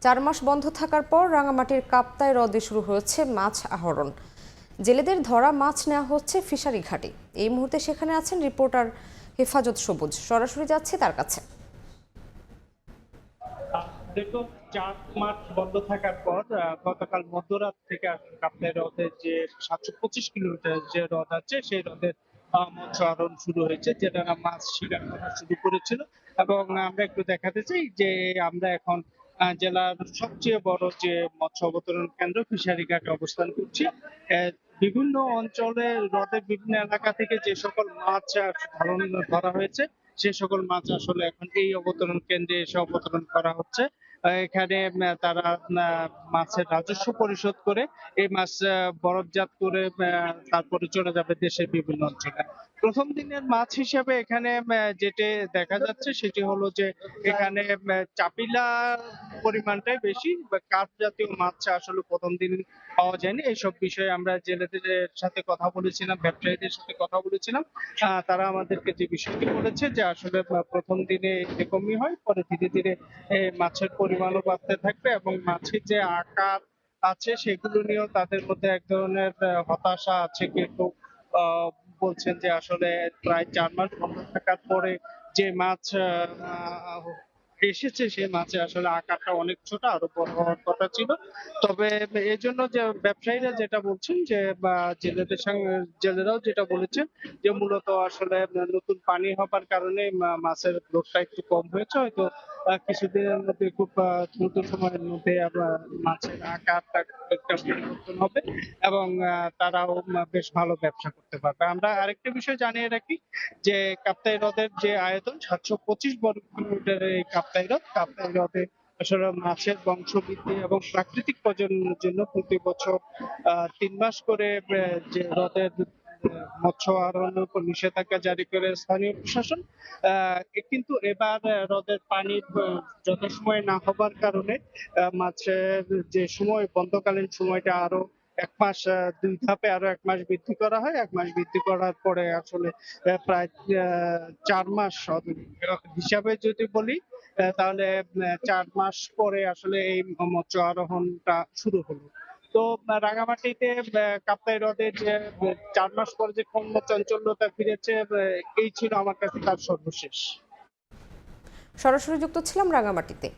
4 মাস বন্ধ থাকার পর রাঙামাটির কাপ্তাই হ্রদে শুরু হয়েছে মাছ আহরণ। জেলেদের ধরা মাছ নেওয়া হচ্ছে ফিশারি ঘাটে। এই মুহূর্তে সেখানে আছেন রিপোর্টার হেফাজত সবুজ। সরাসরি যাচ্ছে তার কাছে। দীর্ঘ 4 মাস বন্ধ থাকার পর গতকাল মধ্যরাত থেকে আসলে কাপ্তাই হ্রদের যে 725 কিলোমিটার যে হ্রদ আছে সেই হ্রদের মৎস্য আহরণ শুরু হয়েছে, যেটা মাছ শিকার করা শুরু করেছিল। এবং আমরা একটু দেখাতে চাই যে আমরা এখন জেলার সবচেয়ে বড় যে মৎস্য অবতরণ কেন্দ্র ফিশারি ঘাটে অবস্থান করছি। বিভিন্ন অঞ্চলে হ্রদের বিভিন্ন এলাকা থেকে যে সকল মাছ ধরা হয়েছে সে সকল মাছ আসলে এখন এই অবতরণ কেন্দ্রে এসে অবতরণ করা হচ্ছে। এখানে তারা মাছের রাজস্ব পরিশোধ করে এই মাছ বরফজাত করে তারপরে চলে যাবে দেশের বিভিন্ন অঞ্চলে। প্রথম দিনের মাছ হিসেবে এখানে যেটি দেখা যাচ্ছে সেটি হলো যে এখানে চাপিলা পরিমাণটাই বেশি, বা কাপ জাতীয় মাছ আসলে প্রথম দিন পাওয়া যায়নি। এইসব বিষয়ে আমরা জেলেদের সাথে কথা বলেছিলাম, ব্যবসায়ীদের সাথে কথা বলেছিলাম। তারা আমাদেরকে যে বিষয়টি বলেছে যে আসলে প্রথম দিনে এরকমই হয়, পরে ধীরে ধীরে মাছের পরিমাণও বাড়তে থাকবে এবং মাছের যে আকার আছে সেগুলো নিয়েও তাদের মধ্যে এক ধরনের হতাশা আছে। কিন্তু আহ, বলছেন যে আসলে প্রায় 4 মাস বন্ধ থাকার পরে যে মাছ এসেছে সেই মাছে আসলে আকারটা অনেক ছোট, আরো বড় হওয়ার কথা ছিল। তবে এই জন্য যে ব্যবসায়ীরা যেটা বলছেন যে বা জেলেদের সঙ্গে জেলেরাও যেটা বলেছেন যে মূলত আসলে নতুন পানি হবার কারণে মাছের গ্রোথটা একটু কম হয়েছে। হয়তো কিছুদিনের মধ্যে খুব দ্রুত সময়ের মধ্যে আবার মাছের আকারটা একটা পরিবর্তন হবে এবং তারাও বেশ ভালো ব্যবসা করতে পারবে। আমরা আরেকটা বিষয় জানিয়ে রাখি যে কাপ্তাই হ্রদের যে আয়তন 725 বর্গ কিলোমিটারের এই কাপ্তাই হ্রদে আসলে মাছের বংশবৃদ্ধি এবং প্রাকৃতিক প্রজননের জন্য প্রতি বছর 3 মাস করে যে হ্রদের মৎস্য আহরণের উপর নিষেধাজ্ঞা জারি করে স্থানীয় প্রশাসন। কিন্তু এবার হ্রদের পানি যথাসময়ে না হবার কারণে মাছের যে সময় বন্ধকালীন সময়টা আরো 1 মাস, 2 ধাপে আরো 1 মাস বৃদ্ধি করা হয়। 1 মাস বৃদ্ধি করার পরে আসলে প্রায় 4 মাস হিসাবে যদি বলি, তাহলে 4 মাস পরে আসলে এই মৎস্য আরোহণটা শুরু হলো। তো রাঙামাটিতে কাপ্তাই হ্রদে যে 4 মাস পরে যে কর্মচাঞ্চল্যতা ফিরেছে, এই ছিল আমার কাছে তার সর্বশেষ। সরাসরি যুক্ত ছিলাম রাঙামাটিতে।